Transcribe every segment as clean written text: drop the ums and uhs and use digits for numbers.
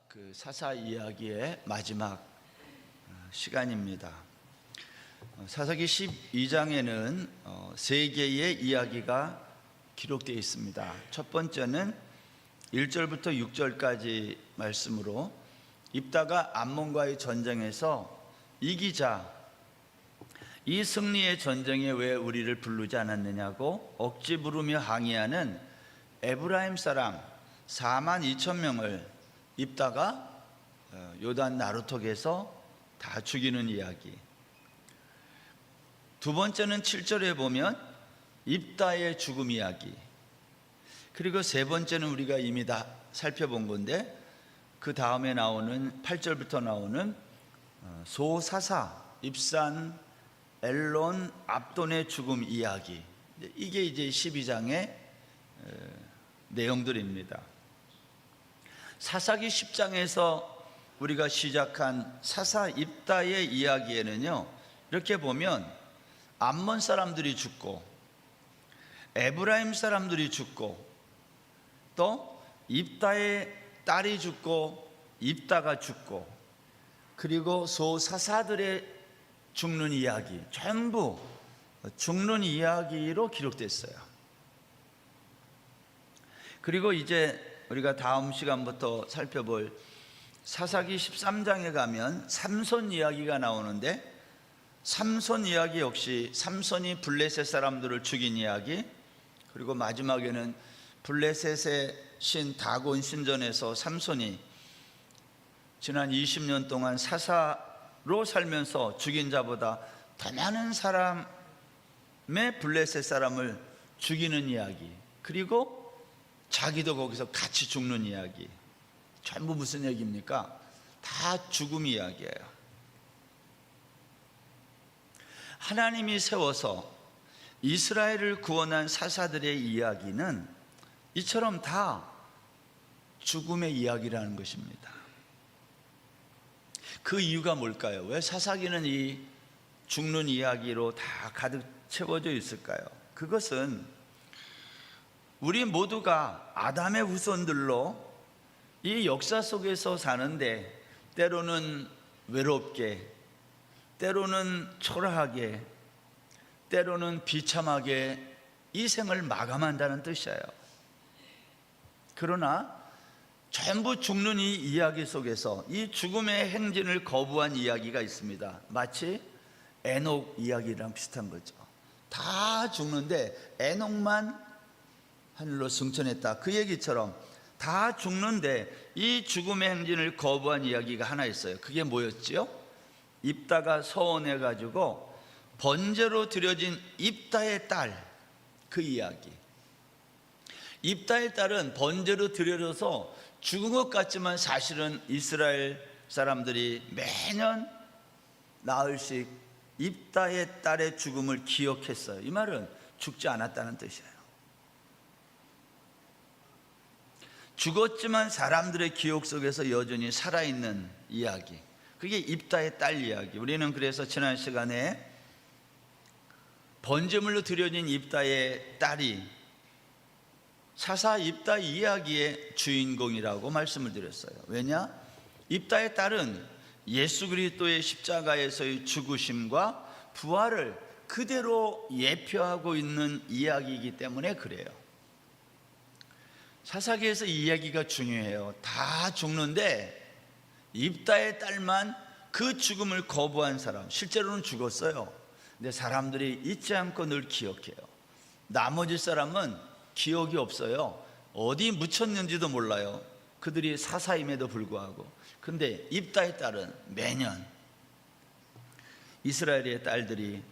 그 사사 이야기의 마지막 시간입니다. 사사기 12장에는 세 개의 이야기가 기록되어 있습니다. 첫 번째는 1절부터 6절까지 말씀으로 입다가 암몬과의 전쟁에서 이기자, 이 승리의 전쟁에 왜 우리를 부르지 않았느냐고 억지 부르며 항의하는 에브라임 사람 42,000명을 입다가 요단 나루턱에서 다 죽이는 이야기. 두 번째는 7절에 보면 입다의 죽음 이야기. 그리고 세 번째는 우리가 이미 다 살펴본 건데 그 다음에 나오는 8절부터 나오는 소사사, 입산, 엘론, 압돈의 죽음 이야기. 이게 이제 12장의 내용들입니다. 사사기 10장에서 우리가 시작한 사사 입다의 이야기에는요, 이렇게 보면 암몬 사람들이 죽고 에브라임 사람들이 죽고 또 입다의 딸이 죽고 입다가 죽고 그리고 소사사들의 죽는 이야기, 전부 죽는 이야기로 기록됐어요. 그리고 이제 우리가 다음 시간부터 살펴볼 사사기 13장에 가면 삼손 이야기가 나오는데, 삼손 이야기 역시 삼손이 블레셋 사람들을 죽인 이야기, 그리고 마지막에는 블레셋의 신 다곤 신전에서 삼손이 지난 20년 동안 사사로 살면서 죽인 자보다 더 많은 사람의 블레셋 사람을 죽이는 이야기, 그리고 자기도 거기서 같이 죽는 이야기. 전부 무슨 얘기입니까? 다 죽음 이야기예요. 하나님이 세워서 이스라엘을 구원한 사사들의 이야기는 이처럼 다 죽음의 이야기라는 것입니다. 그 이유가 뭘까요? 왜 사사기는 이 죽는 이야기로 다 가득 채워져 있을까요? 그것은 우리 모두가 아담의 후손들로 이 역사 속에서 사는데 때로는 외롭게, 때로는 초라하게, 때로는 비참하게 이 생을 마감한다는 뜻이에요. 그러나 전부 죽는 이 이야기 속에서 이 죽음의 행진을 거부한 이야기가 있습니다. 마치 에녹 이야기랑 비슷한 거죠. 다 죽는데 에녹만 하늘로 승천했다, 그 얘기처럼 다 죽는데 이 죽음의 행진을 거부한 이야기가 하나 있어요. 그게 뭐였지요? 입다가 서원해가지고 번제로 드려진 입다의 딸, 그 이야기. 입다의 딸은 번제로 드려져서 죽은 것 같지만 사실은 이스라엘 사람들이 매년 나흘씩 입다의 딸의 죽음을 기억했어요. 이 말은 죽지 않았다는 뜻이에요. 죽었지만 사람들의 기억 속에서 여전히 살아있는 이야기, 그게 입다의 딸 이야기. 우리는 그래서 지난 시간에 번제물로 드려진 입다의 딸이 사사 입다 이야기의 주인공이라고 말씀을 드렸어요. 왜냐? 입다의 딸은 예수 그리스도의 십자가에서의 죽으심과 부활을 그대로 예표하고 있는 이야기이기 때문에 그래요. 사사기에서 이 이야기가 중요해요. 다 죽는데 입다의 딸만 그 죽음을 거부한 사람, 실제로는 죽었어요. 근데 사람들이 잊지 않고 늘 기억해요. 나머지 사람은 기억이 없어요. 어디 묻혔는지도 몰라요. 그들이 사사임에도 불구하고. 근데 입다의 딸은 매년 이스라엘의 딸들이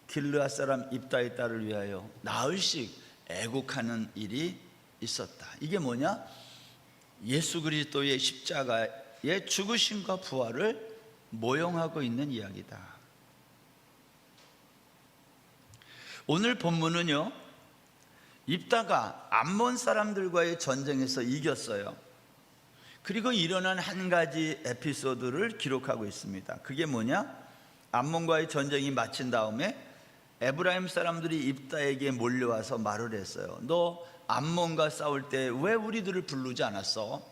길르앗 사람 입다의 딸을 위하여 나흘씩 애국하는 일이 있었다. 이게 뭐냐? 예수 그리스도의 십자가의 죽으심과 부활을 모형하고 있는 이야기다. 오늘 본문은요, 입다가 암몬 사람들과의 전쟁에서 이겼어요. 그리고 일어난 한 가지 에피소드를 기록하고 있습니다. 그게 뭐냐? 암몬과의 전쟁이 마친 다음에 에브라임 사람들이 입다에게 몰려와서 말을 했어요. 너 암몬과 싸울 때 왜 우리들을 부르지 않았어?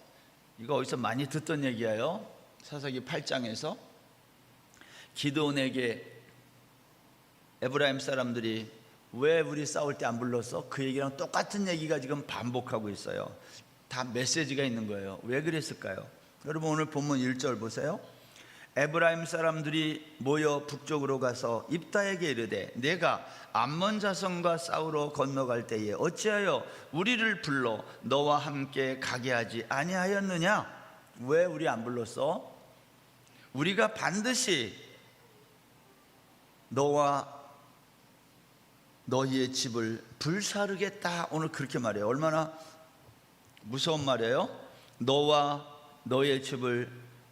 이거 어디서 많이 듣던 얘기예요. 사사기 8장에서 기드온에게 에브라임 사람들이 왜 우리 싸울 때 안 불렀어? 그 얘기랑 똑같은 얘기가 지금 반복하고 있어요. 다 메시지가 있는 거예요. 왜 그랬을까요? 여러분 오늘 본문 1절 보세요. 에브라임 사람들이 모여 북쪽으로 가서 입다에게 이르되 내가 암몬 자손과 싸우러 건너갈 때에 어찌하여 우리를 불러 너와 함께 가게 하지 아니하였느냐? 왜 우리 안 불렀어? 우리가 반드시 너와 너희의 집을 불사르겠다. 오늘 그렇게 말해요. 얼마나 무서운 말이에요. 너와 너의 집을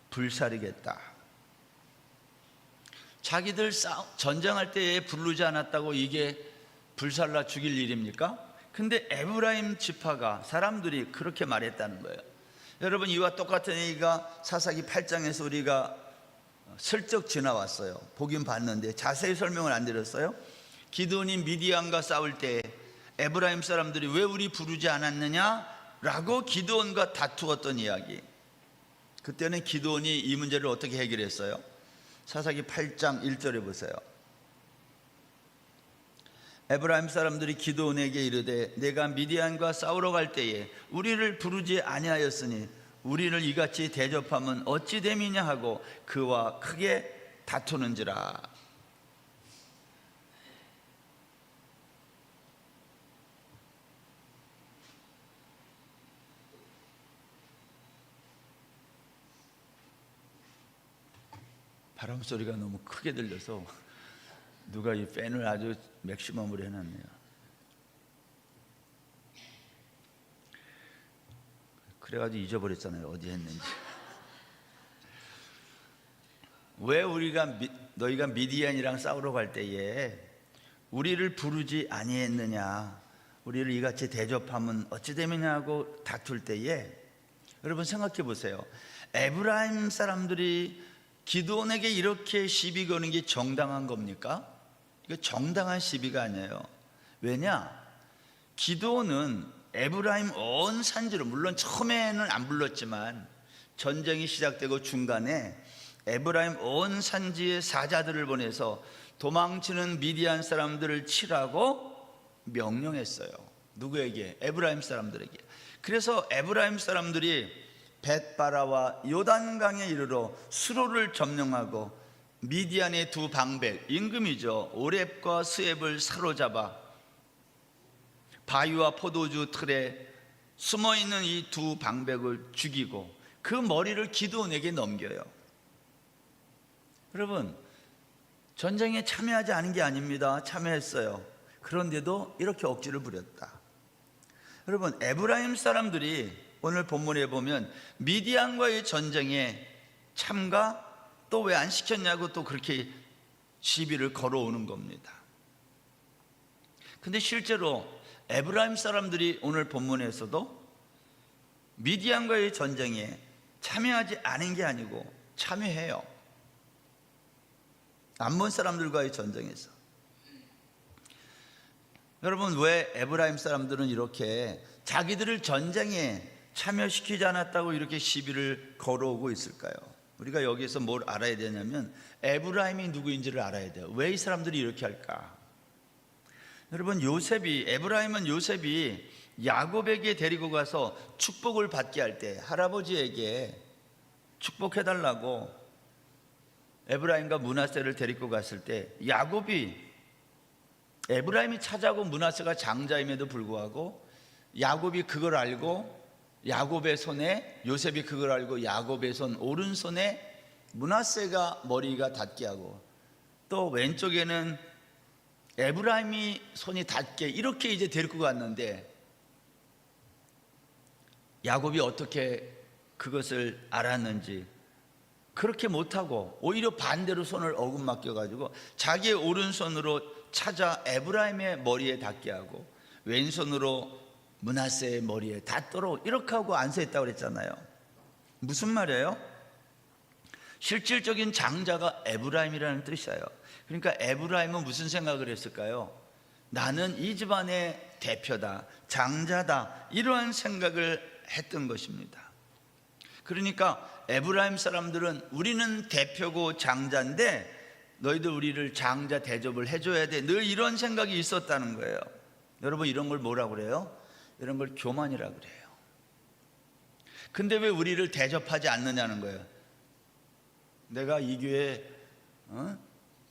불사르겠다. 자기들 전쟁할 때에 부르지 않았다고 이게 불살라 죽일 일입니까? 근데 에브라임 지파가 사람들이 그렇게 말했다는 거예요. 여러분 이와 똑같은 얘기가 사사기 8장에서 우리가 슬쩍 지나왔어요. 보긴 봤는데 자세히 설명을 안 드렸어요. 기드온이 미디안과 싸울 때 에브라임 사람들이 왜 우리 부르지 않았느냐? 라고 기드온과 다투었던 이야기. 그때는 기드온이 이 문제를 어떻게 해결했어요? 사사기 8장 1절에 보세요. 에브라임 사람들이 기드온에게 이르되 내가 미디안과 싸우러 갈 때에 우리를 부르지 아니하였으니 우리를 이같이 대접하면 어찌 됨이냐 하고 그와 크게 다투는지라. 바람 소리가 너무 크게 들려서 누가 이 팬을 아주 맥시멈으로 해놨네요. 그래가지고 잊어버렸잖아요. 어디 했는지. 왜 너희가 미디안이랑 싸우러 갈 때에 우리를 부르지 아니했느냐? 우리를 이같이 대접하면 어찌 되느냐고 다툴 때에 여러분 생각해 보세요. 에브라임 사람들이 기드온에게 이렇게 시비 거는 게 정당한 겁니까? 이거 정당한 시비가 아니에요. 왜냐? 기드온은 에브라임 온 산지로, 물론 처음에는 안 불렀지만 전쟁이 시작되고 중간에 에브라임 온 산지의 사자들을 보내서 도망치는 미디안 사람들을 치라고 명령했어요. 누구에게? 에브라임 사람들에게. 그래서 에브라임 사람들이 벳바라와 요단강에 이르러 수로를 점령하고 미디안의 두 방백, 임금이죠, 오렙과 스웹을 사로잡아 바위와 포도주 틀에 숨어있는 이 두 방백을 죽이고 그 머리를 기드온에게 넘겨요. 여러분 전쟁에 참여하지 않은 게 아닙니다. 참여했어요. 그런데도 이렇게 억지를 부렸다. 여러분 에브라임 사람들이 오늘 본문에 보면 미디안과의 전쟁에 참가 또 왜 안 시켰냐고 또 그렇게 시비를 걸어오는 겁니다. 근데 실제로 에브라임 사람들이 오늘 본문에서도 미디안과의 전쟁에 참여하지 않은 게 아니고 참여해요. 암몬 사람들과의 전쟁에서. 여러분 왜 에브라임 사람들은 이렇게 자기들을 전쟁에 참여시키지 않았다고 이렇게 시비를 걸어오고 있을까요? 우리가 여기서 뭘 알아야 되냐면 에브라임이 누구인지를 알아야 돼요. 왜 이 사람들이 이렇게 할까? 여러분 에브라임은 요셉이 야곱에게 데리고 가서 축복을 받게 할 때 할아버지에게 축복해달라고 에브라임과 므낫세를 데리고 갔을 때 에브라임이 차자고 므낫세가 장자임에도 불구하고 야곱이 그걸 알고 요셉이 그걸 알고 야곱의 손 오른손에 므낫세가 머리가 닿게 하고 또 왼쪽에는 에브라임이 손이 닿게 이렇게 이제 데리고 갔는데 야곱이 어떻게 그것을 알았는지 그렇게 못하고 오히려 반대로 손을 어긋맞겨 가지고 자기의 오른손으로 찾아 에브라임의 머리에 닿게 하고 왼손으로 므낫세의 머리에 닿도록 이렇게 하고 안수했다고 그랬잖아요. 무슨 말이에요? 실질적인 장자가 에브라임이라는 뜻이에요. 그러니까 에브라임은 무슨 생각을 했을까요? 나는 이 집안의 대표다, 장자다, 이러한 생각을 했던 것입니다. 그러니까 에브라임 사람들은 우리는 대표고 장자인데 너희들 우리를 장자 대접을 해줘야 돼, 늘 이런 생각이 있었다는 거예요. 여러분, 이런 걸 뭐라고 그래요? 이런 걸 교만이라고 그래요. 근데 왜 우리를 대접하지 않느냐는 거예요. 내가 이 교회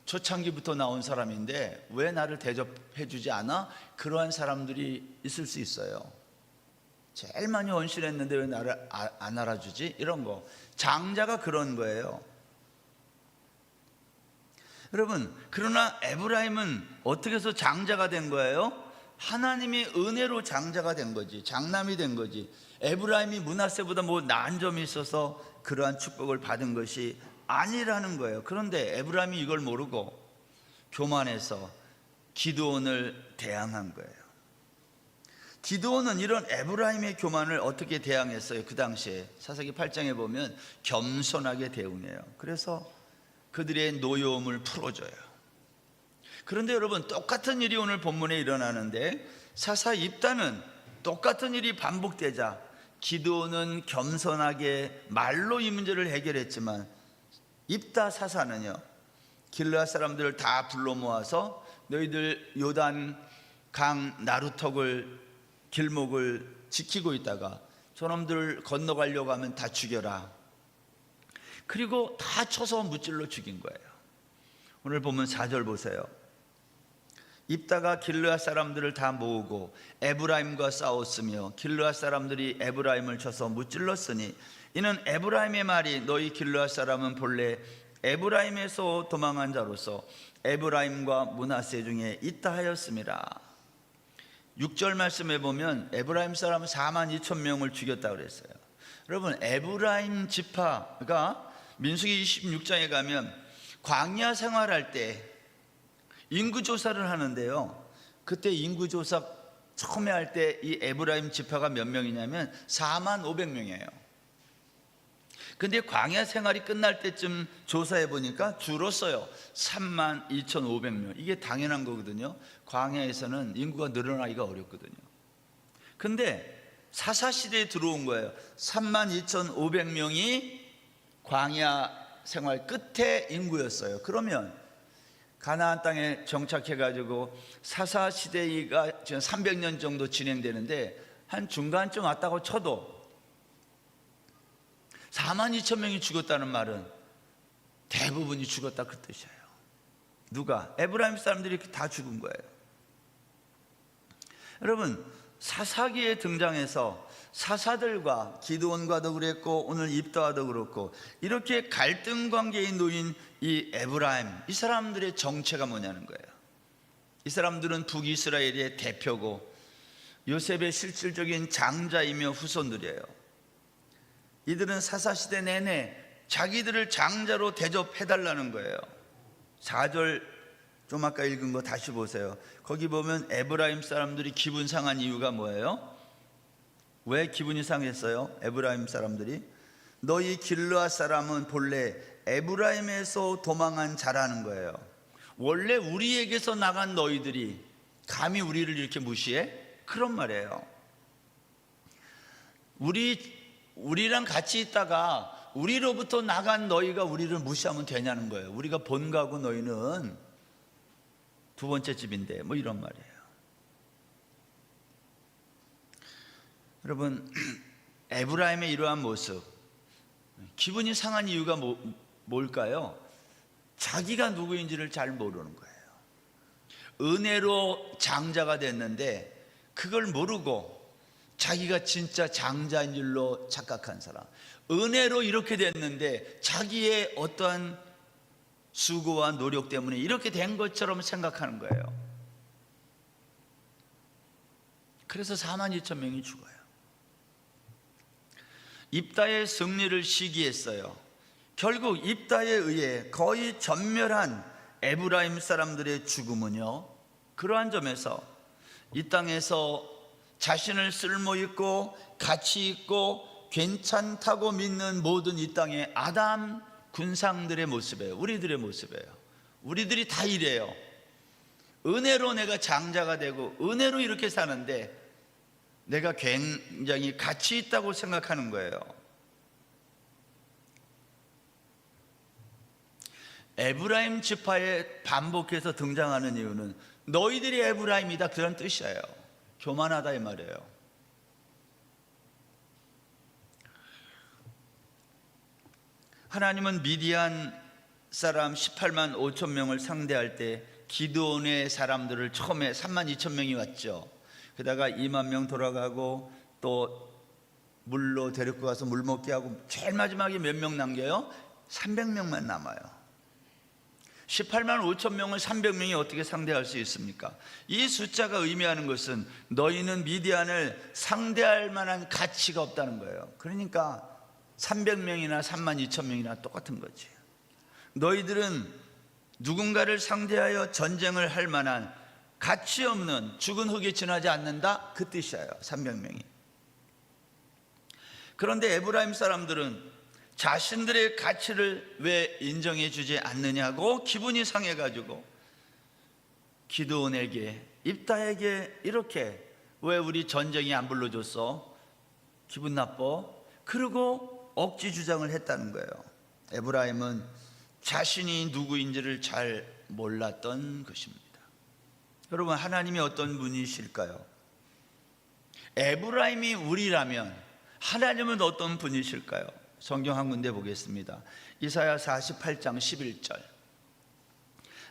초창기부터 나온 사람인데 왜 나를 대접해 주지 않아? 그러한 사람들이 있을 수 있어요. 제일 많이 헌신했는데 왜 나를 안 알아주지? 이런 거. 장자가 그런 거예요. 여러분, 그러나 에브라임은 어떻게 해서 장자가 된 거예요? 하나님의 은혜로 장자가 된 거지, 장남이 된 거지. 에브라임이 므낫세보다 뭐 나은 점이 있어서 그러한 축복을 받은 것이 아니라는 거예요. 그런데 에브라임이 이걸 모르고 교만해서 기드온을 대항한 거예요. 기드온은 이런 에브라임의 교만을 어떻게 대항했어요? 그 당시에 사사기 8장에 보면 겸손하게 대응해요. 그래서 그들의 노여움을 풀어줘요. 그런데 여러분, 똑같은 일이 오늘 본문에 일어나는데 사사 입다는 똑같은 일이 반복되자 기드온은 겸손하게 말로 이 문제를 해결했지만 입다 사사는요, 길르앗 사람들을 다 불러 모아서 너희들 요단 강 나루턱을 길목을 지키고 있다가 저놈들 건너가려고 하면 다 죽여라. 그리고 다 쳐서 무찔러 죽인 거예요. 오늘 보면 4절 보세요. 입다가 길르앗 사람들을 다 모으고 에브라임과 싸웠으며 길르앗 사람들이 에브라임을 쳐서 무찔렀으니 이는 에브라임의 말이 너희 길르앗 사람은 본래 에브라임에서 도망한 자로서 에브라임과 므낫세 중에 있다 하였습니다. 6절 말씀에 보면 에브라임 사람은 42,000명을 죽였다고 그랬어요. 여러분, 에브라임 지파가 민수기 26장에 가면 광야 생활할 때 인구조사를 하는데요, 그때 인구조사 처음에 할 때 이 에브라임 지파가 몇 명이냐면 45,000명이에요. 근데 광야 생활이 끝날 때쯤 조사해 보니까 줄었어요. 32,500명. 이게 당연한 거거든요. 광야에서는 인구가 늘어나기가 어렵거든요. 근데 사사시대에 들어온 거예요. 32,500명이 광야 생활 끝에 인구였어요. 그러면 가나안 땅에 정착해가지고 사사시대가 지금 300년 정도 진행되는데 한 중간쯤 왔다고 쳐도 42,000명이 죽었다는 말은 대부분이 죽었다 그 뜻이에요. 누가? 에브라임 사람들이 다 죽은 거예요. 여러분, 사사기에 등장해서 사사들과 기드온과도 그랬고 오늘 입다와도 그렇고 이렇게 갈등 관계에 놓인 이 에브라임, 이 사람들의 정체가 뭐냐는 거예요. 이 사람들은 북이스라엘의 대표고 요셉의 실질적인 장자이며 후손들이에요. 이들은 사사시대 내내 자기들을 장자로 대접해달라는 거예요. 4절 좀 아까 읽은 거 다시 보세요. 거기 보면 에브라임 사람들이 기분 상한 이유가 뭐예요? 왜 기분이 상했어요? 에브라임 사람들이 너희 길르앗 사람은 본래 에브라임에서 도망한 자라는 거예요. 원래 우리에게서 나간 너희들이 감히 우리를 이렇게 무시해? 그런 말이에요. 우리랑 같이 있다가 우리로부터 나간 너희가 우리를 무시하면 되냐는 거예요. 우리가 본가고 너희는 두 번째 집인데 뭐 이런 말이에요. 여러분, 에브라임의 이러한 모습, 기분이 상한 이유가 뭘까요? 자기가 누구인지를 잘 모르는 거예요. 은혜로 장자가 됐는데 그걸 모르고 자기가 진짜 장자인 줄로 착각한 사람, 은혜로 이렇게 됐는데 자기의 어떠한 수고와 노력 때문에 이렇게 된 것처럼 생각하는 거예요. 그래서 42,000명이 죽어요. 입다의 승리를 시기했어요. 결국 입다에 의해 거의 전멸한 에브라임 사람들의 죽음은요, 그러한 점에서 이 땅에서 자신을 쓸모있고 가치있고 괜찮다고 믿는 모든 이 땅의 아담 군상들의 모습이에요. 우리들의 모습이에요. 우리들이 다 이래요. 은혜로 내가 장자가 되고 은혜로 이렇게 사는데 내가 굉장히 가치 있다고 생각하는 거예요. 에브라임 지파에 반복해서 등장하는 이유는 너희들이 에브라임이다 그런 뜻이에요. 교만하다 이 말이에요. 하나님은 미디안 사람 18만 5천 명을 상대할 때 기드온의 사람들을 처음에 3만 2천 명이 왔죠. 그러다가 2만 명 돌아가고 또 물로 데리고 가서 물 먹게 하고 제일 마지막에 몇 명 남겨요? 300명만 남아요. 18만 5천 명을 300명이 어떻게 상대할 수 있습니까? 이 숫자가 의미하는 것은 너희는 미디안을 상대할 만한 가치가 없다는 거예요. 그러니까 300명이나 3만 2천 명이나 똑같은 거지. 너희들은 누군가를 상대하여 전쟁을 할 만한 가치 없는 죽은 흙에 지나지 않는다 그 뜻이에요. 300명이. 그런데 에브라임 사람들은 자신들의 가치를 왜 인정해 주지 않느냐고 기분이 상해가지고 기드온에게 입다에게 이렇게 왜 우리 전쟁이 안 불러줬어? 기분 나빠? 그리고 억지 주장을 했다는 거예요. 에브라임은 자신이 누구인지를 잘 몰랐던 것입니다. 여러분, 하나님이 어떤 분이실까요? 에브라임이 우리라면 하나님은 어떤 분이실까요? 성경 한 군데 보겠습니다. 이사야 48장 11절.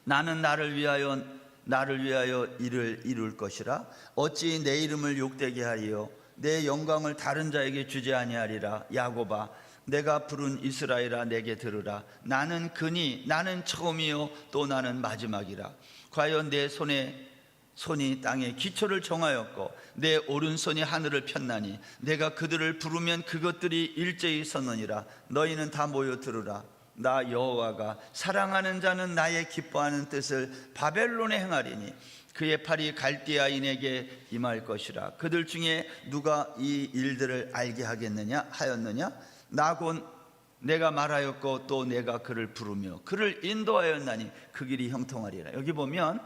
나는 나를 위하여 일을 이룰 것이라. 어찌 내 이름을 욕되게 하리요 내 영광을 다른 자에게 주지 아니하리라. 야곱아, 내가 부른 이스라엘아, 내게 들으라. 나는 그니 나는 처음이요 또 나는 마지막이라. 과연 내 손이 땅에 기초를 정하였고 내 오른손이 하늘을 폈나니 내가 그들을 부르면 그것들이 일제히 서느니라. 너희는 다 모여 들으라. 나 여호와가 사랑하는 자는 나의 기뻐하는 뜻을 바벨론에 행하리니 그의 팔이 갈대아인에게 임할 것이라. 그들 중에 누가 이 일들을 알게 하였느냐? 나 곧 내가 말하였고 또 내가 그를 부르며 그를 인도하였나니 그 길이 형통하리라. 여기 보면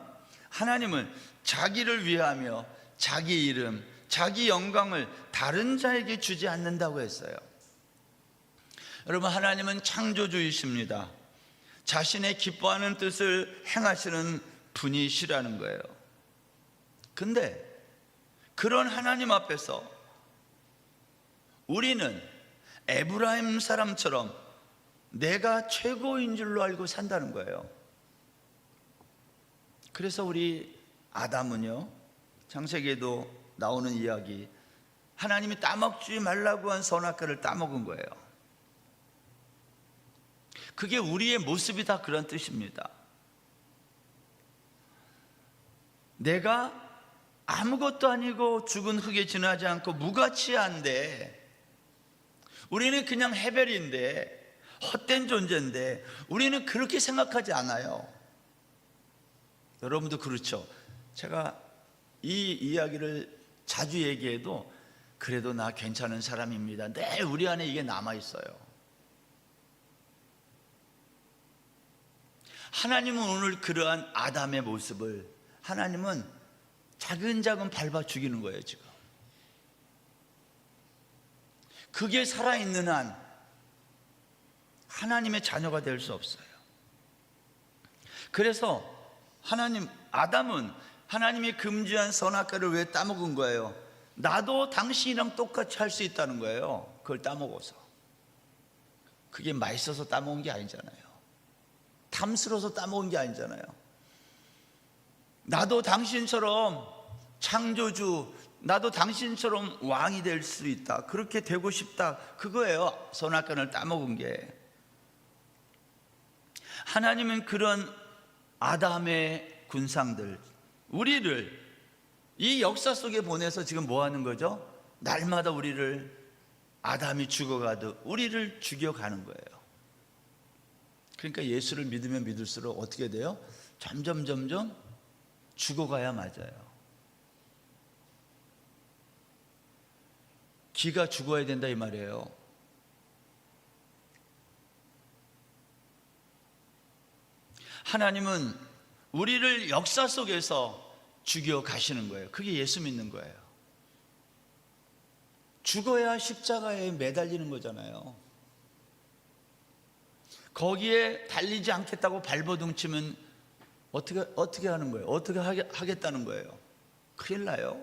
하나님은 자기를 위하며 자기 이름, 자기 영광을 다른 자에게 주지 않는다고 했어요. 여러분, 하나님은 창조주이십니다. 자신의 기뻐하는 뜻을 행하시는 분이시라는 거예요. 근데 그런 하나님 앞에서 우리는 에브라임 사람처럼 내가 최고인 줄로 알고 산다는 거예요. 그래서 우리 아담은요, 창세기에도 나오는 이야기, 하나님이 따먹지 말라고 한 선악과를 따먹은 거예요. 그게 우리의 모습이 다 그런 뜻입니다. 내가 아무것도 아니고 죽은 흙에 지나지 않고 무가치한데, 우리는 그냥 해별인데, 헛된 존재인데 우리는 그렇게 생각하지 않아요. 여러분도 그렇죠? 제가 이 이야기를 자주 얘기해도 그래도 나 괜찮은 사람입니다. 늘 우리 안에 이게 남아있어요. 하나님은 오늘 그러한 아담의 모습을 하나님은 차근차근 밟아 죽이는 거예요. 지금 그게 살아있는 한 하나님의 자녀가 될 수 없어요. 그래서 아담은 하나님이 금지한 선악과를 왜 따먹은 거예요? 나도 당신이랑 똑같이 할 수 있다는 거예요. 그걸 따먹어서. 그게 맛있어서 따먹은 게 아니잖아요. 탐스러워서 따먹은 게 아니잖아요. 나도 당신처럼 창조주, 나도 당신처럼 왕이 될 수 있다, 그렇게 되고 싶다, 그거예요. 선악과를 따먹은 게. 하나님은 그런 아담의 군상들, 우리를 이 역사 속에 보내서 지금 뭐 하는 거죠? 날마다 우리를, 아담이 죽어가듯 우리를 죽여가는 거예요. 그러니까 예수를 믿으면 믿을수록 어떻게 돼요? 점점 죽어가야 맞아요. 기가 죽어야 된다 이 말이에요. 하나님은 우리를 역사 속에서 죽여 가시는 거예요. 그게 예수 믿는 거예요. 죽어야 십자가에 매달리는 거잖아요. 거기에 달리지 않겠다고 발버둥 치면 어떻게 하는 거예요? 어떻게 하겠다는 거예요? 큰일 나요.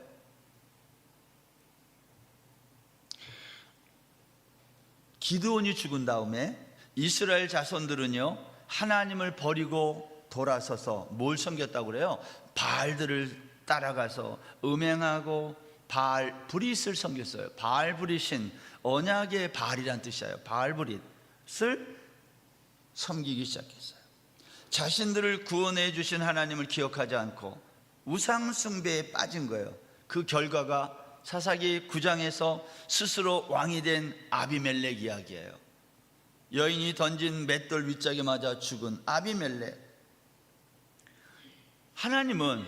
기드온이 죽은 다음에 이스라엘 자손들은요, 하나님을 버리고 돌아서서 뭘 섬겼다고 그래요? 바알들을 따라가서 음행하고 바알 브릿을 섬겼어요. 바알 브릿인 언약의 바알이란 뜻이에요. 바알 브릿을 섬기기 시작했어요. 자신들을 구원해 주신 하나님을 기억하지 않고 우상 숭배에 빠진 거예요. 그 결과가 사사기 9장에서 스스로 왕이 된 아비멜렉 이야기예요. 여인이 던진 맷돌 윗짝에 맞아 죽은 아비멜렉. 하나님은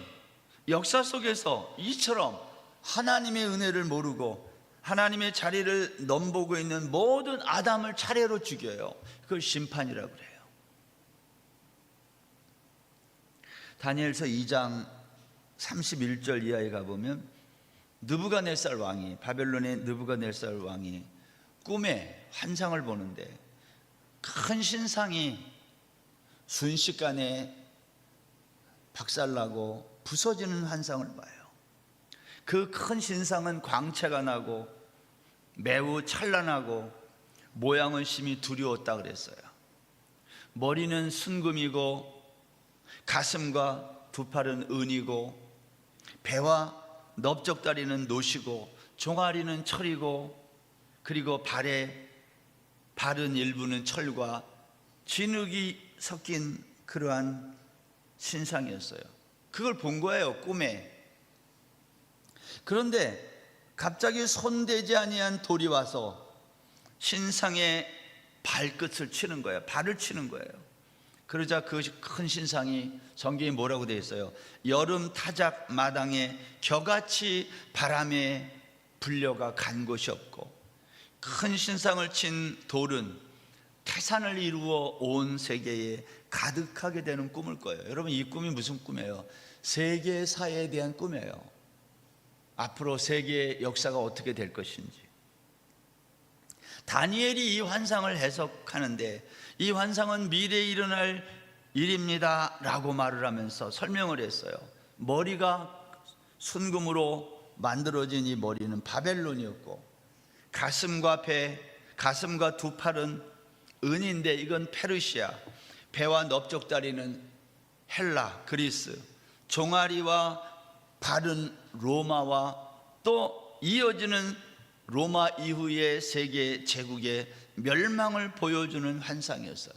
역사 속에서 이처럼 하나님의 은혜를 모르고 하나님의 자리를 넘보고 있는 모든 아담을 차례로 죽여요. 그걸 심판이라고 그래요. 다니엘서 2장 31절 이하에 가보면 느부갓네살 왕이, 바벨론의 느부갓네살 왕이 꿈에 환상을 보는데 큰 신상이 순식간에 박살나고 부서지는 환상을 봐요. 그 큰 신상은 광채가 나고 매우 찬란하고 모양은 심히 두려웠다 그랬어요. 머리는 순금이고 가슴과 두 팔은 은이고 배와 넓적다리는 노시고 종아리는 철이고 그리고 발은 일부는 철과 진흙이 섞인 그러한 신상이었어요. 그걸 본 거예요, 꿈에. 그런데 갑자기 손대지 아니한 돌이 와서 신상의 발끝을 치는 거예요. 발을 치는 거예요. 그러자 그 큰 신상이, 성경에 뭐라고 되어 있어요? 여름 타작 마당에 겨같이 바람에 불려가 간 곳이 없고, 큰 신상을 친 돌은 태산을 이루어 온 세계에 가득하게 되는 꿈을 꿔요. 여러분, 이 꿈이 무슨 꿈이에요? 세계사에 대한 꿈이에요. 앞으로 세계의 역사가 어떻게 될 것인지. 다니엘이 이 환상을 해석하는데 이 환상은 미래에 일어날 일입니다 라고 말을 하면서 설명을 했어요. 머리가 순금으로 만들어진 이 머리는 바벨론이었고, 가슴과 두 팔은 은인데 이건 페르시아, 배와 넓적다리는 헬라, 그리스, 종아리와 발은 로마와 또 이어지는 로마 이후의 세계 제국의 멸망을 보여주는 환상이었어요.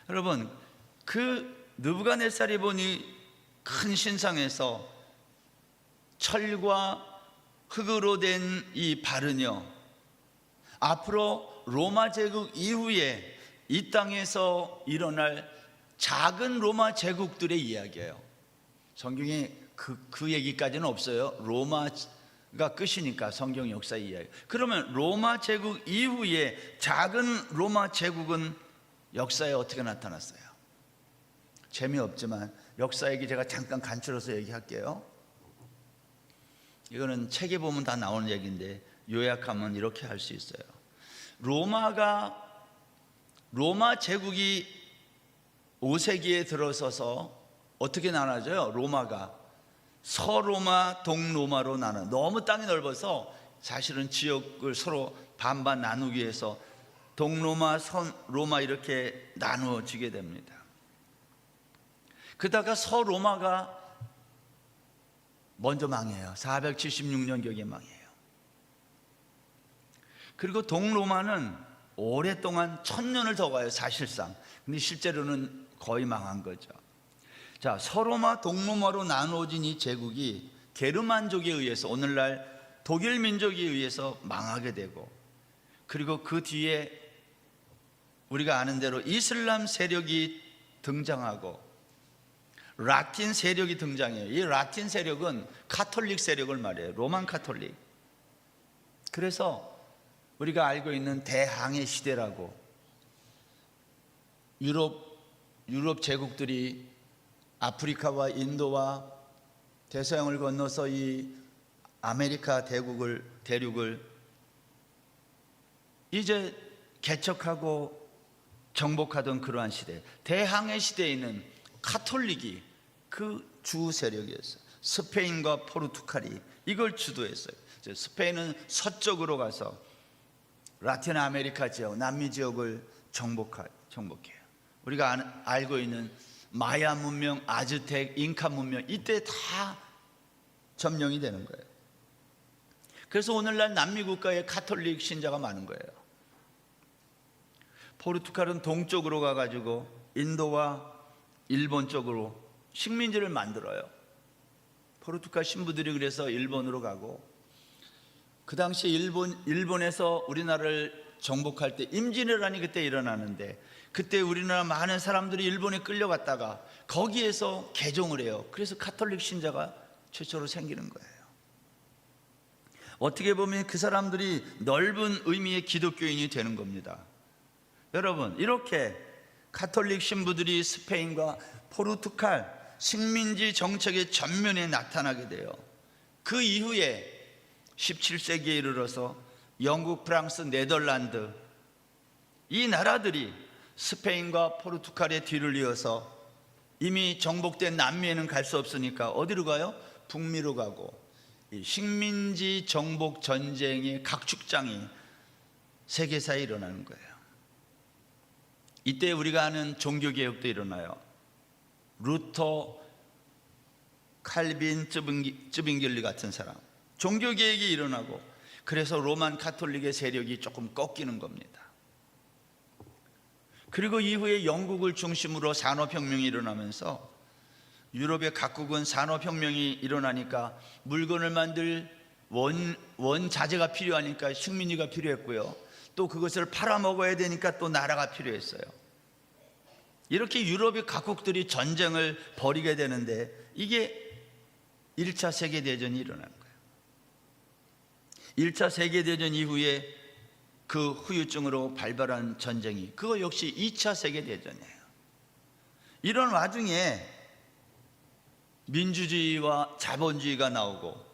여러분, 그 느부갓네살이 보니 큰 신상에서 철과 흙으로 된 이 발은요, 앞으로 로마 제국 이후에 이 땅에서 일어날 작은 로마 제국들의 이야기예요. 성경에 그 얘기까지는 없어요. 로마가 끝이니까 성경 역사 이야기. 그러면 로마 제국 이후에 작은 로마 제국은 역사에 어떻게 나타났어요? 재미없지만 역사 얘기 제가 잠깐 간추려서 얘기할게요. 이거는 책에 보면 다 나오는 얘기인데 요약하면 이렇게 할 수 있어요. 로마 제국이 5세기에 들어서서 어떻게 나눠져요? 로마가 서로마, 동로마로 나눠. 너무 땅이 넓어서 사실은 지역을 서로 반반 나누기 위해서 동로마, 서로마 이렇게 나누어지게 됩니다. 그러다가 서로마가 먼저 망해요. 476년경에 망해요. 그리고 동로마는 오랫동안 1000년을 더 가요, 사실상. 근데 실제로는 거의 망한 거죠. 자, 서로마, 동로마로 나누어진 이 제국이 게르만족에 의해서, 오늘날 독일 민족에 의해서 망하게 되고, 그리고 그 뒤에 우리가 아는 대로 이슬람 세력이 등장하고 라틴 세력이 등장해요. 이 라틴 세력은 카톨릭 세력을 말해요. 로만 카톨릭. 그래서 우리가 알고 있는 대항해 시대라고, 유럽 제국들이 아프리카와 인도와 대서양을 건너서 이 아메리카 대륙을 이제 개척하고 정복하던 그러한 시대, 대항해 시대에 있는 가톨릭이 그 주 세력이었어요. 스페인과 포르투갈이 이걸 주도했어요. 스페인은 서쪽으로 가서 라틴 아메리카 지역, 남미 지역을 정복해요. 우리가 알고 있는 마야 문명, 아즈텍, 잉카 문명, 이때 다 점령이 되는 거예요. 그래서 오늘날 남미 국가에 가톨릭 신자가 많은 거예요. 포르투갈은 동쪽으로 가가지고 인도와 일본 쪽으로 식민지를 만들어요. 포르투갈 신부들이 그래서 일본으로 가고, 그 당시 일본에서 우리나라를 정복할 때 임진왜란이 그때 일어나는데, 그때 우리나라 많은 사람들이 일본에 끌려갔다가 거기에서 개종을 해요. 그래서 가톨릭 신자가 최초로 생기는 거예요. 어떻게 보면 그 사람들이 넓은 의미의 기독교인이 되는 겁니다. 여러분, 이렇게 가톨릭 신부들이 스페인과 포르투갈 식민지 정책의 전면에 나타나게 돼요. 그 이후에 17세기에 이르러서 영국, 프랑스, 네덜란드, 이 나라들이 스페인과 포르투갈의 뒤를 이어서 이미 정복된 남미에는 갈 수 없으니까 어디로 가요? 북미로 가고, 이 식민지 정복 전쟁의 각축장이 세계사에 일어나는 거예요. 이때 우리가 아는 종교개혁도 일어나요. 루터, 칼빈, 쯔빙길리 같은 사람, 종교개혁이 일어나고, 그래서 로만 가톨릭의 세력이 조금 꺾이는 겁니다. 그리고 이후에 영국을 중심으로 산업혁명이 일어나면서 유럽의 각국은 산업혁명이 일어나니까 물건을 만들 원자재가 필요하니까 식민지가 필요했고요, 또 그것을 팔아먹어야 되니까 또 나라가 필요했어요. 이렇게 유럽의 각국들이 전쟁을 벌이게 되는데, 이게 1차 세계대전이 일어나는 거예요. 1차 세계대전 이후에 그 후유증으로 발발한 전쟁이, 그거 역시 2차 세계대전이에요. 이런 와중에 민주주의와 자본주의가 나오고,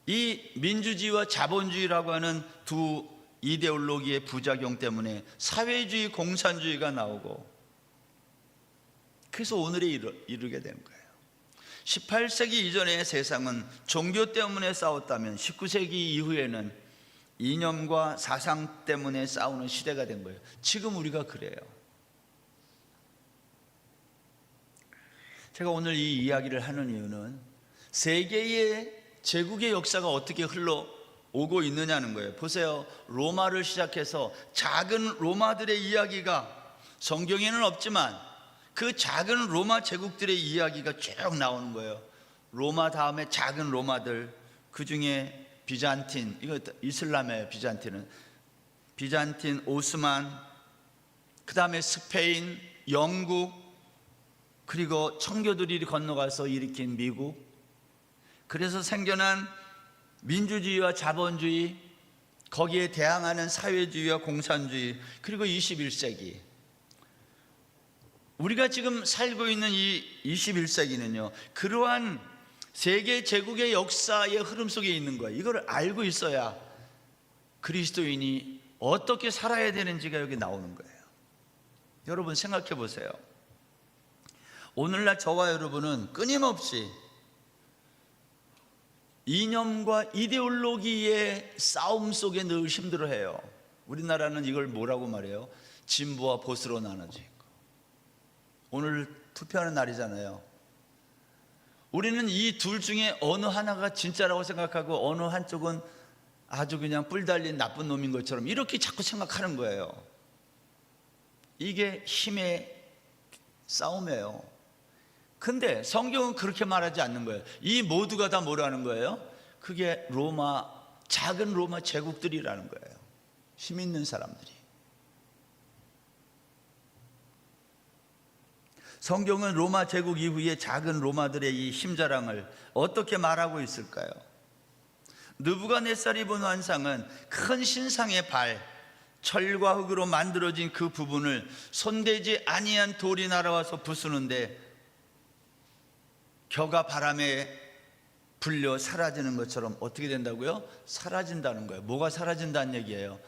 이 민주주의와 자본주의라고 하는 두 이데올로기의 부작용 때문에 사회주의, 공산주의가 나오고, 그래서 오늘에 이르게 된 거예요. 18세기 이전의 세상은 종교 때문에 싸웠다면 19세기 이후에는 이념과 사상 때문에 싸우는 시대가 된 거예요. 지금 우리가 그래요. 제가 오늘 이 이야기를 하는 이유는 세계의 제국의 역사가 어떻게 흘러오고 있느냐는 거예요. 보세요. 로마를 시작해서 작은 로마들의 이야기가 성경에는 없지만 그 작은 로마 제국들의 이야기가 쭉 나오는 거예요. 로마 다음에 작은 로마들, 그 중에 비잔틴, 이거 이슬람의 비잔틴은 비잔틴, 오스만, 그 다음에 스페인, 영국, 그리고 청교도들이 건너가서 일으킨 미국, 그래서 생겨난 민주주의와 자본주의, 거기에 대항하는 사회주의와 공산주의, 그리고 21세기, 우리가 지금 살고 있는 이 21세기는요 그러한 세계 제국의 역사의 흐름 속에 있는 거예요. 이걸 알고 있어야 그리스도인이 어떻게 살아야 되는지가 여기 나오는 거예요. 여러분 생각해 보세요. 오늘날 저와 여러분은 끊임없이 이념과 이데올로기의 싸움 속에 늘 힘들어해요. 우리나라는 이걸 뭐라고 말해요? 진보와 보수로 나눠져 있고, 오늘 투표하는 날이잖아요. 우리는 이 둘 중에 어느 하나가 진짜라고 생각하고 어느 한쪽은 아주 그냥 뿔 달린 나쁜 놈인 것처럼 이렇게 자꾸 생각하는 거예요. 이게 힘의 싸움이에요. 근데 성경은 그렇게 말하지 않는 거예요. 이 모두가 다 뭐라는 거예요? 그게 작은 로마 제국들이라는 거예요. 힘 있는 사람들이. 성경은 로마 제국 이후에 작은 로마들의 이 힘자랑을 어떻게 말하고 있을까요? 느부갓네살이 본 환상은 큰 신상의 발, 철과 흙으로 만들어진 그 부분을 손대지 아니한 돌이 날아와서 부수는데 겨가 바람에 불려 사라지는 것처럼 어떻게 된다고요? 사라진다는 거예요. 뭐가 사라진다는 얘기예요?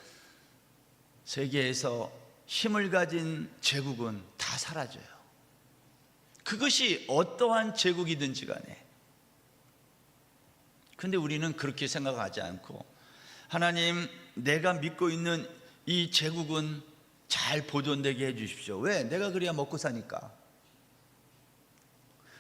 세계에서 힘을 가진 제국은 다 사라져요. 그것이 어떠한 제국이든지 간에. 근데 우리는 그렇게 생각하지 않고, 하나님, 내가 믿고 있는 이 제국은 잘 보존되게 해 주십시오. 왜? 내가 그래야 먹고 사니까.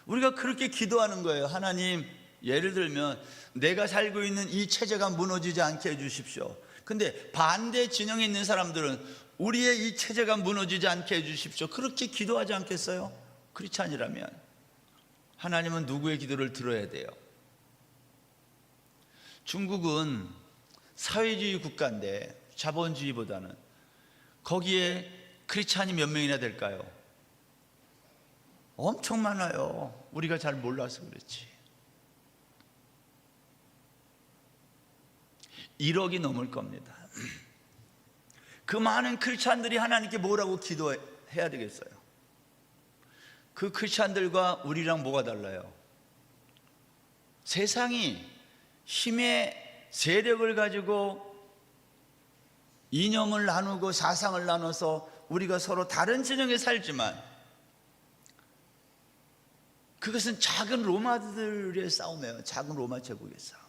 우리가 그렇게 기도하는 거예요. 하나님, 예를 들면 내가 살고 있는 이 체제가 무너지지 않게 해 주십시오. 근데 반대 진영에 있는 사람들은 우리의 이 체제가 무너지지 않게 해 주십시오, 그렇게 기도하지 않겠어요? 그렇지 아니라면 하나님은 누구의 기도를 들어야 돼요? 중국은 사회주의 국가인데 자본주의보다는, 거기에 크리스찬이 몇 명이나 될까요? 엄청 많아요. 우리가 잘 몰라서 그렇지. 1억이 넘을 겁니다. 그 많은 크리스찬들이 하나님께 뭐라고 기도해야 되겠어요? 그 크리스찬들과 우리랑 뭐가 달라요? 세상이 힘의 세력을 가지고 이념을 나누고 사상을 나눠서 우리가 서로 다른 진영에 살지만, 그것은 작은 로마들의 싸움이에요. 작은 로마 제국의 싸움.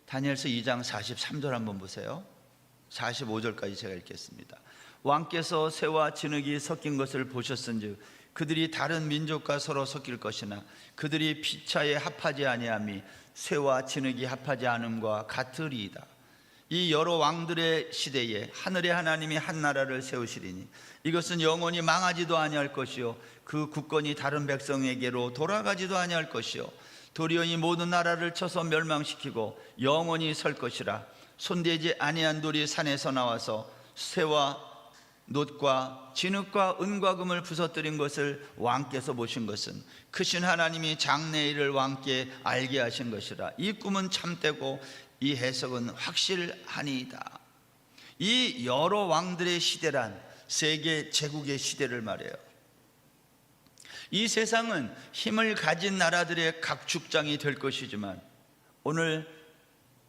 다니엘서 2장 43절 한번 보세요. 45절까지 제가 읽겠습니다. 왕께서 새와 진흙이 섞인 것을 보셨은즉 그들이 다른 민족과 서로 섞일 것이나 그들이 피차에 합하지 아니함이 새와 진흙이 합하지 않음과 같으리이다. 이 여러 왕들의 시대에 하늘의 하나님이 한 나라를 세우시리니 이것은 영원히 망하지도 아니할 것이요 그 국권이 다른 백성에게로 돌아가지도 아니할 것이요 도리어 이 모든 나라를 쳐서 멸망시키고 영원히 설 것이라. 손대지 아니한 돌이 산에서 나와서 새와 놋과 진흙과 은과 금을 부서뜨린 것을 왕께서 보신 것은 크신 하나님이 장래의 일을 왕께 알게 하신 것이라. 이 꿈은 참되고 이 해석은 확실하니이다. 이 여러 왕들의 시대란 세계 제국의 시대를 말해요. 이 세상은 힘을 가진 나라들의 각축장이 될 것이지만, 오늘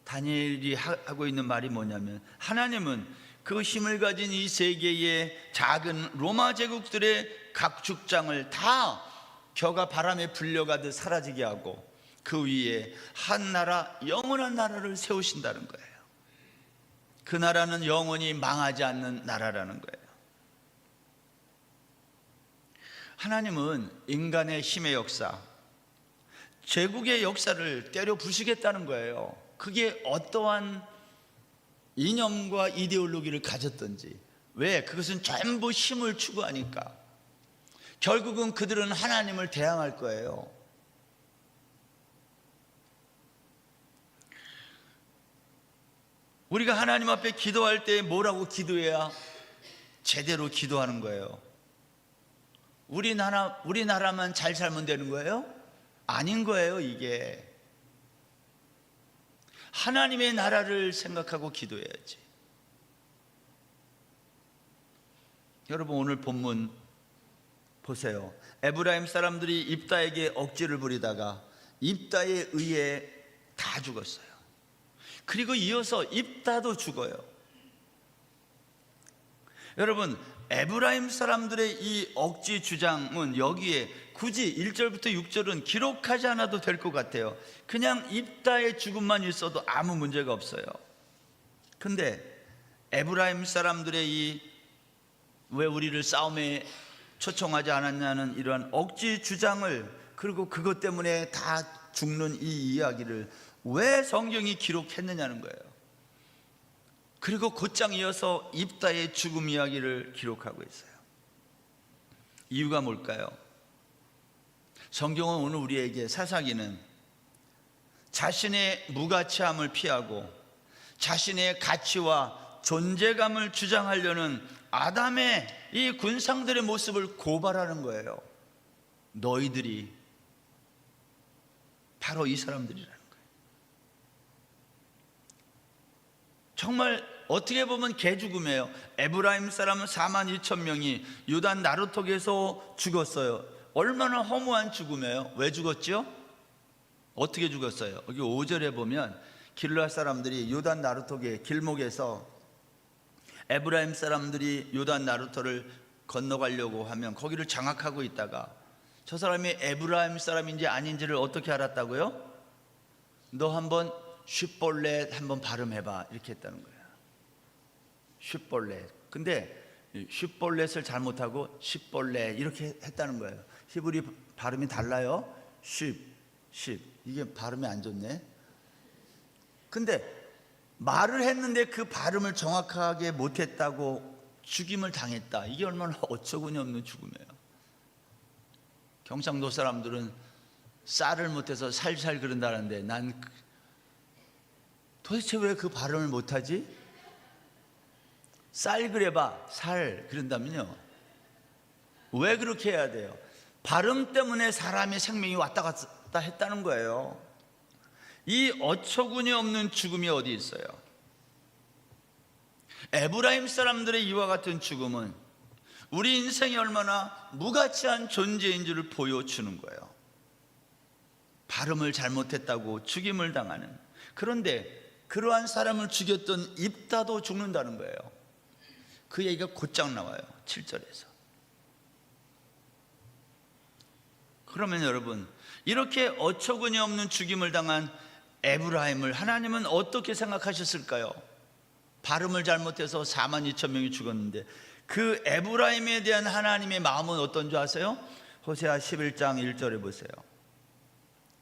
다니엘이 하고 있는 말이 뭐냐면, 하나님은 그 힘을 가진 이 세계의 작은 로마 제국들의 각축장을 다 겨가 바람에 불려가듯 사라지게 하고 그 위에 한 나라, 영원한 나라를 세우신다는 거예요. 그 나라는 영원히 망하지 않는 나라라는 거예요. 하나님은 인간의 힘의 역사, 제국의 역사를 때려 부수겠다는 거예요. 그게 어떠한 이념과 이데올로기를 가졌든지. 왜? 그것은 전부 힘을 추구하니까. 결국은 그들은 하나님을 대항할 거예요. 우리가 하나님 앞에 기도할 때 뭐라고 기도해야 제대로 기도하는 거예요? 우리나라만 잘 살면 되는 거예요? 아닌 거예요. 이게 하나님의 나라를 생각하고 기도해야지. 여러분, 오늘 본문 보세요. 에브라임 사람들이 입다에게 억지를 부리다가 입다에 의해 다 죽었어요. 그리고 이어서 입다도 죽어요. 여러분, 에브라임 사람들의 이 억지 주장은 여기에 굳이 1절부터 6절은 기록하지 않아도 될 것 같아요. 그냥 입다의 죽음만 있어도 아무 문제가 없어요. 근데 에브라임 사람들의 왜 우리를 싸움에 초청하지 않았냐는 이러한 억지 주장을, 그리고 그것 때문에 다 죽는 이 이야기를 왜 성경이 기록했느냐는 거예요. 그리고 곧장 이어서 입다의 죽음 이야기를 기록하고 있어요. 이유가 뭘까요? 성경은 오늘 우리에게, 사사기는 자신의 무가치함을 피하고 자신의 가치와 존재감을 주장하려는 아담의 이 군상들의 모습을 고발하는 거예요. 너희들이 바로 이 사람들이라는 거예요. 정말 어떻게 보면 개죽음이에요. 에브라임 사람은 42,000명이 요단 나루턱에서 죽었어요. 얼마나 허무한 죽음이에요. 왜 죽었죠? 어떻게 죽었어요? 여기 5절에 보면 길르앗 사람들이 요단 나루토의 길목에서 에브라임 사람들이 요단 나루토를 건너가려고 하면 거기를 장악하고 있다가 저 사람이 에브라임 사람인지 아닌지를 어떻게 알았다고요? 너 한번 쉿볼렛 한번 발음해봐, 이렇게 했다는 거야. 쉿볼렛. 근데 쉿볼렛을 잘못하고 쉿볼렛 이렇게 했다는 거예요. 히브리 발음이 달라요. 쉿, 이게 발음이 안 좋네. 근데 말을 했는데 그 발음을 정확하게 못했다고 죽임을 당했다. 이게 얼마나 어처구니 없는 죽음이에요. 경상도 사람들은 쌀을 못해서 살살 그런다는데 난 도대체 왜 그 발음을 못하지? 쌀 그래봐, 살 그런다면요, 왜 그렇게 해야 돼요? 발음 때문에 사람의 생명이 왔다 갔다 했다는 거예요. 이 어처구니 없는 죽음이 어디 있어요? 에브라임 사람들의 이와 같은 죽음은 우리 인생이 얼마나 무가치한 존재인 줄을 보여주는 거예요. 발음을 잘못했다고 죽임을 당하는. 그런데 그러한 사람을 죽였던 입다도 죽는다는 거예요. 그 얘기가 곧장 나와요. 7절에서. 그러면 여러분, 이렇게 어처구니 없는 죽임을 당한 에브라임을 하나님은 어떻게 생각하셨을까요? 발음을 잘못해서 4만 2천 명이 죽었는데 그 에브라임에 대한 하나님의 마음은 어떤 줄 아세요? 호세아 11장 1절에 보세요.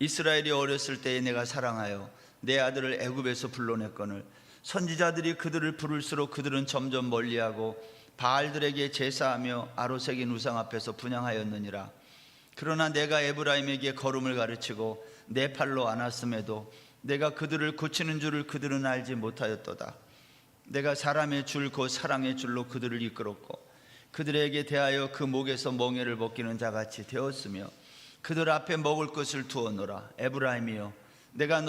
이스라엘이 어렸을 때에 내가 사랑하여 내 아들을 애굽에서 불러냈거늘 선지자들이 그들을 부를수록 그들은 점점 멀리하고 바알들에게 제사하며 아로새긴 우상 앞에서 분향하였느니라. 그러나 내가 에브라임에게 걸음을 가르치고 내 팔로 안았음에도 내가 그들을 고치는 줄을 그들은 알지 못하였도다. 내가 사람의 줄 곧 사랑의 줄로 그들을 이끌었고 그들에게 대하여 그 목에서 멍에를 벗기는 자같이 되었으며 그들 앞에 먹을 것을 두었노라. 에브라임이여, 내가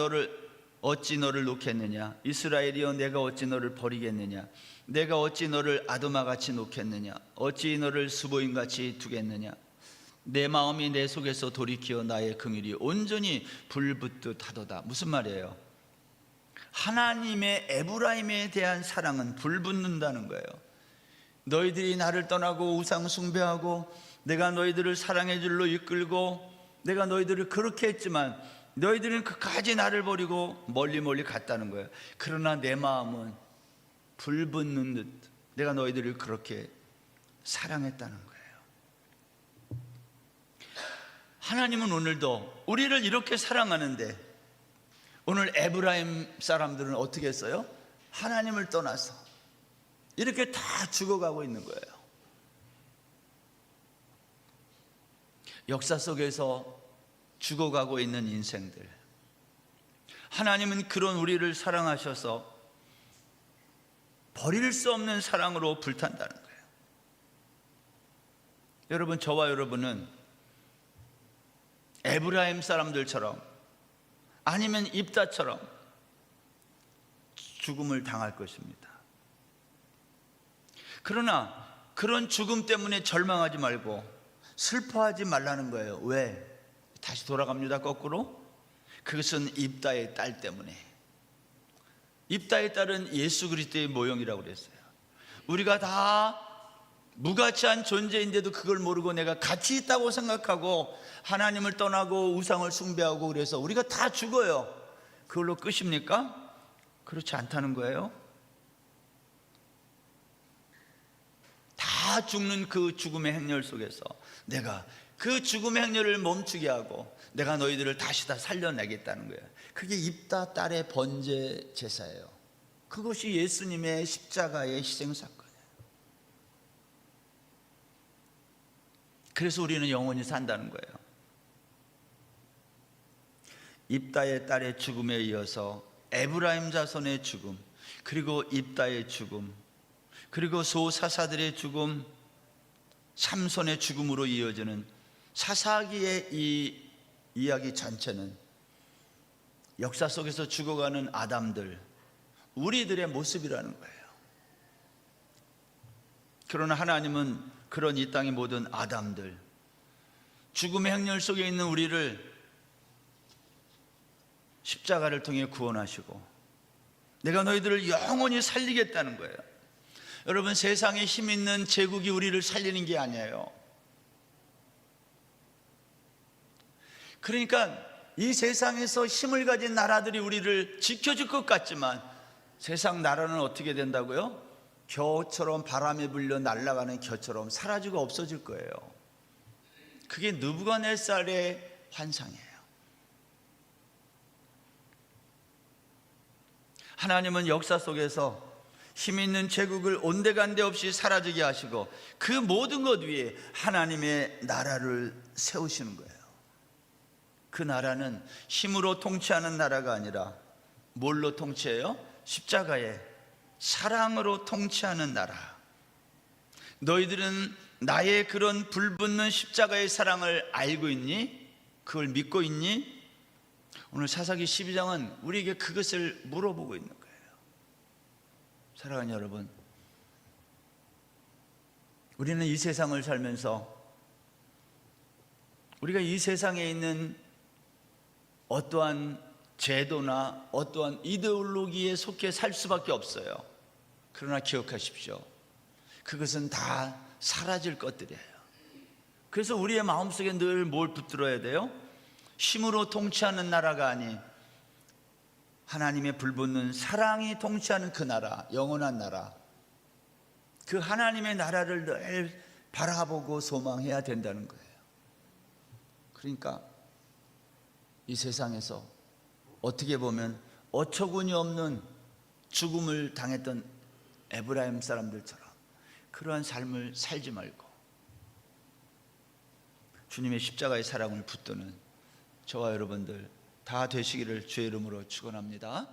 어찌 너를 놓겠느냐? 이스라엘이여, 내가 어찌 너를 버리겠느냐? 내가 어찌 너를 아두마같이 놓겠느냐? 어찌 너를 수보임같이 두겠느냐? 내 마음이 내 속에서 돌이키어 나의 긍휼이 온전히 불붙듯 하도다. 무슨 말이에요? 하나님의 에브라임에 대한 사랑은 불붙는다는 거예요. 너희들이 나를 떠나고 우상 숭배하고 내가 너희들을 사랑의 줄로 이끌고 내가 너희들을 그렇게 했지만 너희들은 끝까지 나를 버리고 멀리 갔다는 거예요. 그러나 내 마음은 불붙는 듯 내가 너희들을 그렇게 사랑했다는 거예요. 하나님은 오늘도 우리를 이렇게 사랑하는데 오늘 에브라임 사람들은 어떻게 했어요? 하나님을 떠나서 이렇게 다 죽어가고 있는 거예요. 역사 속에서 죽어가고 있는 인생들, 하나님은 그런 우리를 사랑하셔서 버릴 수 없는 사랑으로 불탄다는 거예요. 여러분, 저와 여러분은 에브라임 사람들처럼 아니면 입다처럼 죽음을 당할 것입니다. 그러나 그런 죽음 때문에 절망하지 말고 슬퍼하지 말라는 거예요. 왜? 다시 돌아갑니다. 거꾸로. 그것은 입다의 딸 때문에. 입다의 딸은 예수 그리스도의 모형이라고 그랬어요. 우리가 다 무가치한 존재인데도 그걸 모르고 내가 가치 있다고 생각하고 하나님을 떠나고 우상을 숭배하고 그래서 우리가 다 죽어요. 그걸로 끝입니까? 그렇지 않다는 거예요. 다 죽는 그 죽음의 행렬 속에서 내가 그 죽음의 행렬을 멈추게 하고 내가 너희들을 다시 다 살려내겠다는 거예요. 그게 입다 딸의 번제 제사예요. 그것이 예수님의 십자가의 희생 사건이에요. 그래서 우리는 영원히 산다는 거예요. 입다의 딸의 죽음에 이어서 에브라임 자손의 죽음, 그리고 입다의 죽음, 그리고 소사사들의 죽음, 삼손의 죽음으로 이어지는 사사기의 이 이야기 전체는 역사 속에서 죽어가는 아담들, 우리들의 모습이라는 거예요. 그러나 하나님은 그런 이 땅의 모든 아담들, 죽음의 행렬 속에 있는 우리를 십자가를 통해 구원하시고 내가 너희들을 영원히 살리겠다는 거예요. 여러분, 세상에 힘 있는 제국이 우리를 살리는 게 아니에요. 그러니까 이 세상에서 힘을 가진 나라들이 우리를 지켜줄 것 같지만 세상 나라는 어떻게 된다고요? 겨처럼 바람에 불려 날아가는 겨처럼 사라지고 없어질 거예요. 그게 느부갓네살의 환상이에요. 하나님은 역사 속에서 힘 있는 제국을 온데간데 없이 사라지게 하시고 그 모든 것 위에 하나님의 나라를 세우시는 거예요. 그 나라는 힘으로 통치하는 나라가 아니라 뭘로 통치해요? 십자가의 사랑으로 통치하는 나라. 너희들은 나의 그런 불붙는 십자가의 사랑을 알고 있니? 그걸 믿고 있니? 오늘 사사기 12장은 우리에게 그것을 물어보고 있는 거예요. 사랑하는 여러분, 우리는 이 세상을 살면서 우리가 이 세상에 있는 어떠한 제도나 어떠한 이데올로기에 속해 살 수밖에 없어요. 그러나 기억하십시오. 그것은 다 사라질 것들이에요. 그래서 우리의 마음속에 늘 뭘 붙들어야 돼요? 힘으로 통치하는 나라가 아닌 하나님의 불붙는 사랑이 통치하는 그 나라, 영원한 나라, 그 하나님의 나라를 늘 바라보고 소망해야 된다는 거예요. 그러니까 이 세상에서 어떻게 보면 어처구니 없는 죽음을 당했던 에브라임 사람들처럼 그러한 삶을 살지 말고 주님의 십자가의 사랑을 붙드는 저와 여러분들 다 되시기를 주의 이름으로 축원합니다.